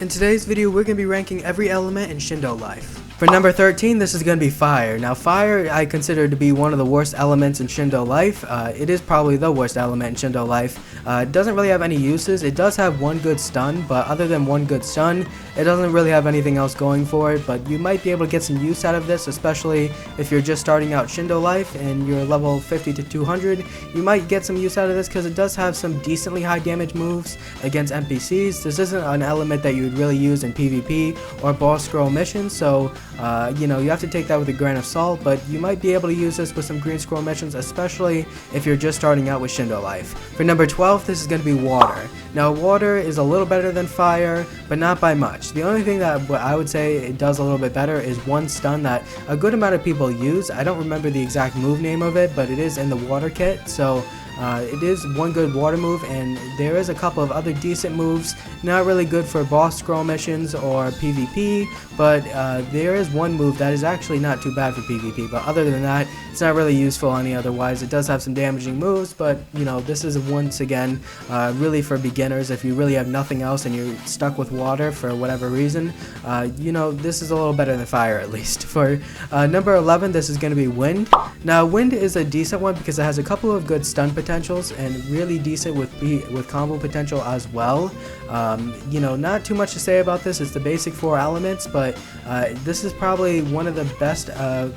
In today's video, we're going to be ranking every element in Shindo life. For number 13, this is going to be fire. Now, fire I consider to be one of the worst elements in Shindo life. It is probably the worst element in Shindo life. It doesn't really have any uses. It does have one good stun, but other than one good stun, it doesn't really have anything else going for it. But you might be able to get some use out of this, especially if you're just starting out Shindo life and you're level 50 to 200. You might get some use out of this because it does have some decently high damage moves against NPCs. This isn't an element that you would really use in PvP or boss scroll missions, so you have to take that with a grain of salt, but you might be able to use this with some green scroll missions, especially if you're just starting out with Shindo life. For number 12, this is going to be water. Now, water is a little better than fire, but not by much. The only thing that I would say it does a little bit better is one stun that a good amount of people use. I don't remember the exact move name of it, but it is in the water kit, so it is one good water move, and there is a couple of other decent moves, not really good for boss scroll missions or PvP, but there is one move that is actually not too bad for PvP, but other than that, it's not really useful any otherwise. It does have some damaging moves, but this is once again really for beginners. If you really have nothing else and you're stuck with water for whatever reason, this is a little better than fire at least. For number 11, this is going to be wind. Now, wind is a decent one because it has a couple of good stun potentials and really decent with combo potential as well. Not too much to say about this. It's the basic 4 elements, but this is probably one of the best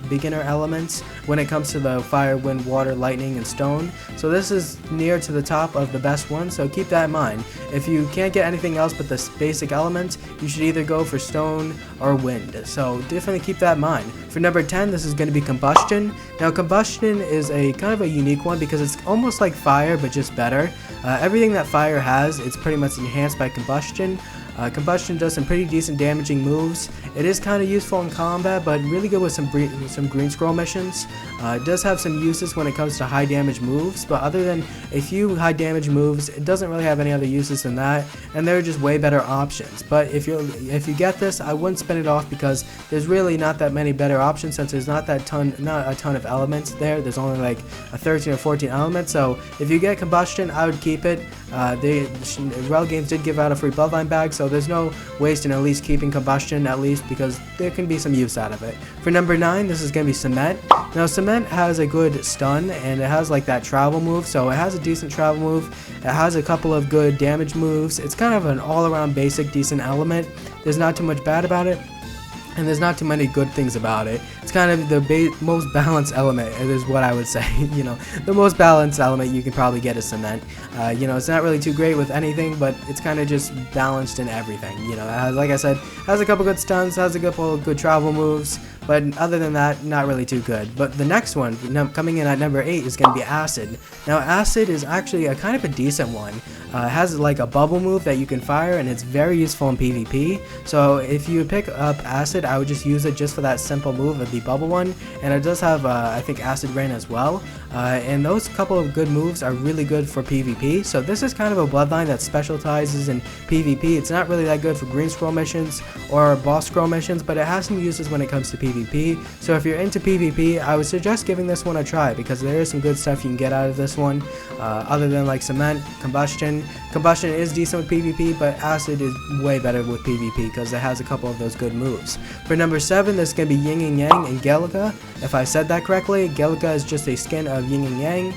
beginner elements when it comes to the fire, wind, water, lightning, and stone. So this is near to the top of the best one, so keep that in mind. If you can't get anything else but the basic elements, you should either go for stone or wind, so definitely keep that in mind. For number 10, this is going to be combustion. Now, combustion is a kind of a unique one because it's almost like fire but just better. Everything that fire has, it's pretty much enhanced by combustion. Combustion does some pretty decent damaging moves. It is kind of useful in combat, but really good with some green scroll missions. It does have some uses when it comes to high damage moves, but other than a few high damage moves, it doesn't really have any other uses than that, and there are just way better options. But if you get this, I wouldn't spin it off because there's really not that many better options since there's not a ton of elements there. There's only like a 13 or 14 elements, so if you get combustion, I would keep it. Rel Games did give out a free bloodline bag, so there's no waste in at least keeping combustion, at least because there can be some use out of it. For number 9, this is going to be cement. Now, cement has a good stun and it has like that travel move, so it has a decent travel move. It has a couple of good damage moves. It's kind of an all-around basic decent element. There's not too much bad about it, and there's not too many good things about it. It's kind of the most balanced element, is what I would say. The most balanced element you can probably get is cement. It's not really too great with anything, but it's kind of just balanced in everything. It has, like I said, has a couple good stuns, has a couple good travel moves, but other than that, not really too good. But the next one, coming in at number 8, is going to be acid. Now, acid is actually a kind of a decent one. It has like a bubble move that you can fire, and it's very useful in PvP. So if you pick up acid, I would just use it just for that simple move of the bubble one. And it does have, I think, acid rain as well. And those couple of good moves are really good for PvP. So this is kind of a bloodline that specializes in PvP. It's not really that good for green scroll missions or boss scroll missions, but it has some uses when it comes to PvP. So if you're into PvP, I would suggest giving this one a try because there is some good stuff you can get out of this one. Other than like cement, combustion. Combustion is decent with PvP, but acid is way better with PvP because it has a couple of those good moves. For number 7, this is going to be Yin and Yang and Gelica. If I said that correctly, Gelica is just a skin of Yin and Yang.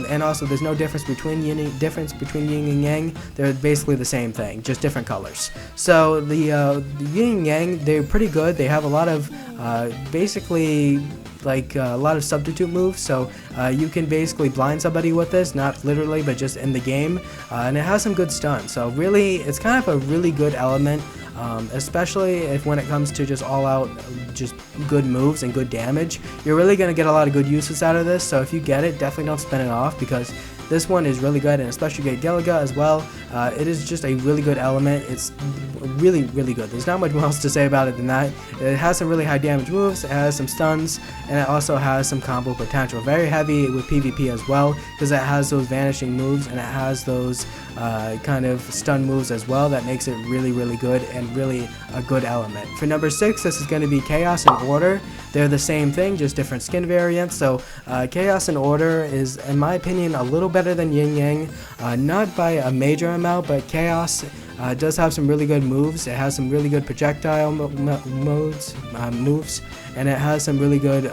And also there's no difference between Yin and Yang. They're basically the same thing, just different colors. So the Yin and Yang, they're pretty good. They have a lot of basically like a lot of substitute moves, so you can basically blind somebody with this, not literally but just in the game, and it has some good stun. So really, it's kind of a really good element, especially when it comes to just all out just good moves and good damage. You're really going to get a lot of good uses out of this, so if you get it, definitely don't spin it off because this one is really good, and especially get Gelica as well. It is just a really good element. It's really, really good. There's not much more else to say about it than that. It has some really high damage moves, it has some stuns, and it also has some combo potential. Very heavy with PvP as well because it has those vanishing moves and it has those kind of stun moves as well. That makes it really, really good and really a good element. For number 6, this is going to be Chaos and Order. They're the same thing, just different skin variants. So Chaos and Order is, in my opinion, a little better than Yin Yang. Not by a major amount, but Chaos It does have some really good moves. It has some really good projectile moves, and it has some really good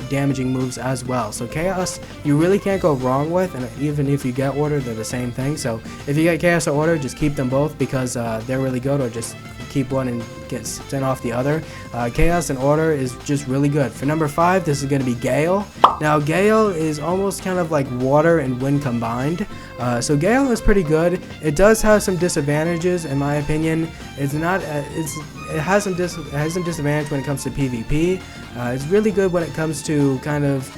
damaging moves as well. So Chaos, you really can't go wrong with, and even if you get Order, they're the same thing. So if you get Chaos or Order, just keep them both because they're really good, or just keep one and get sent off the other. Chaos and Order is just really good. For number 5, this is going to be Gale. Now Gale is almost kind of like water and wind combined. So Gale is pretty good. It does have some disadvantages in my opinion. It has some disadvantage when it comes to PvP. It's really good when it comes to kind of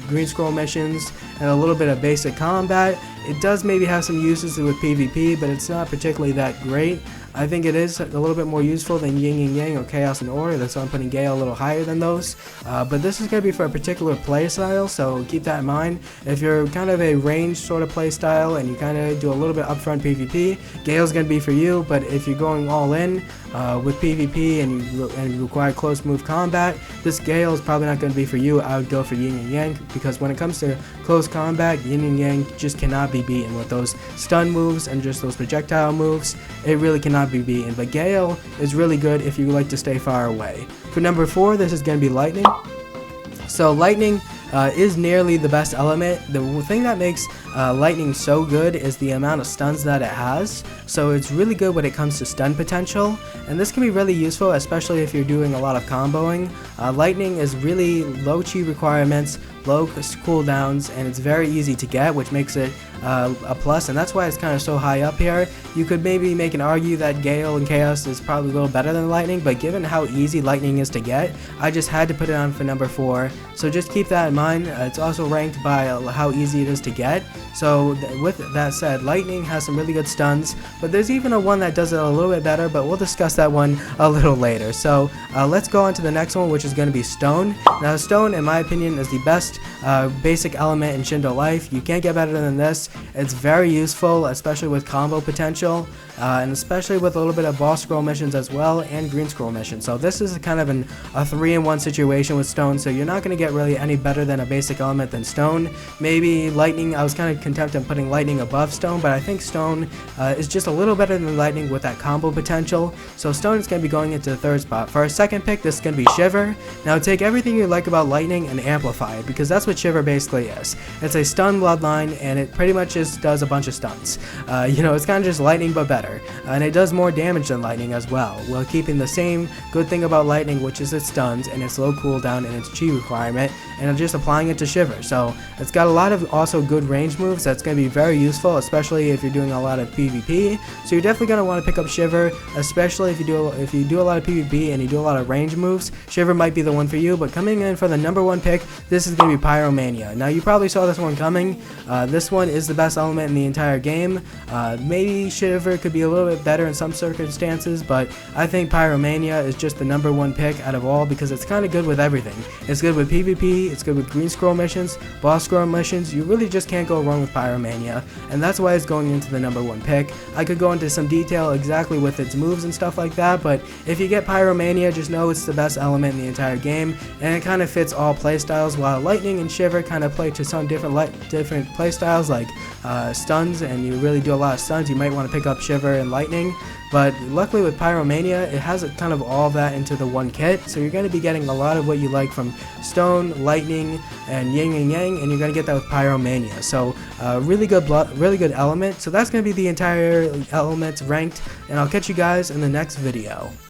green scroll missions and a little bit of basic combat. It does maybe have some uses with PvP, but it's not particularly that great. I think it is a little bit more useful than Yin and Yang or Chaos and Order. That's why I'm putting Gale a little higher than those. But this is going to be for a particular playstyle, so keep that in mind. If you're kind of a ranged sort of playstyle and you kind of do a little bit upfront PvP, Gale's going to be for you. But if you're going all in with PvP and you require close move combat, this Gale is probably not going to be for you. I would go for Yin and Yang because when it comes to close combat, Yin and Yang just cannot be beaten with those stun moves and just those projectile moves. It really cannot be beaten, but Gale is really good if you like to stay far away. For number 4, this is going to be Lightning. So Lightning is nearly the best element. The thing that makes Lightning so good is the amount of stuns that it has. So it's really good when it comes to stun potential, and this can be really useful, especially if you're doing a lot of comboing. Lightning is really low chi requirements, low cooldowns, and it's very easy to get, which makes it a plus, and that's why it's kind of so high up here. You could maybe make an argue that Gale and Chaos is probably a little better than Lightning, but given how easy Lightning is to get, I just had to put it on for number 4. So just keep that in mind. It's also ranked by how easy it is to get. So with that said, Lightning has some really good stuns, but there's even a one that does it a little bit better, but we'll discuss that one a little later. So let's go on to the next one, which is going to be Stone. Now Stone, in my opinion, is the best basic element in Shindo Life. You can't get better than this. It's very useful, especially with combo potential, and especially with a little bit of boss scroll missions as well, and green scroll missions. So this is kind of a 3-in-1 situation with Stone, so you're not going to get really any better than a basic element than Stone. Maybe Lightning, I was kind of content on putting Lightning above Stone, but I think Stone is just a little better than Lightning with that combo potential. So Stone is going to be going into the 3rd spot. For our 2nd pick, this is going to be Shiver. Now take everything you like about Lightning and amplify it, because that's what Shiver basically is. It's a stun bloodline, and it pretty much just does a bunch of stuns. You know, it's kind of just Lightning but better, and it does more damage than Lightning as well, while keeping the same good thing about Lightning, which is its stuns and its low cooldown and its chi requirement, and just applying it to Shiver. So it's got a lot of also good range moves that's going to be very useful, especially if you're doing a lot of PvP. So you're definitely going to want to pick up Shiver, especially if you do a lot of PvP and you do a lot of range moves. Shiver might be the one for you. But coming in for the number 1 pick, this is going to be Pyromania. Now you probably saw this one coming. This one is the best element in the entire game. Maybe Shiver could be a little bit better in some circumstances, but I think Pyromania is just the number 1 pick out of all because it's kind of good with everything. It's good with PvP, it's good with green scroll missions, boss scroll missions. You really just can't go wrong with Pyromania, and that's why it's going into the number 1 pick. I could go into some detail exactly with its moves and stuff like that, but if you get Pyromania, just know it's the best element in the entire game, and it kind of fits all playstyles, while Lightning and Shiver kind of play to some different playstyles like stuns, and you really do a lot of stuns. You might want to pick up Shiver and Lightning, but luckily with Pyromania, it has kind of all that into the one kit, so you're going to be getting a lot of what you like from Stone, Lightning, and Yin and Yang, and you're going to get that with Pyromania. So really good element. So that's going to be the entire elements ranked, and I'll catch you guys in the next video.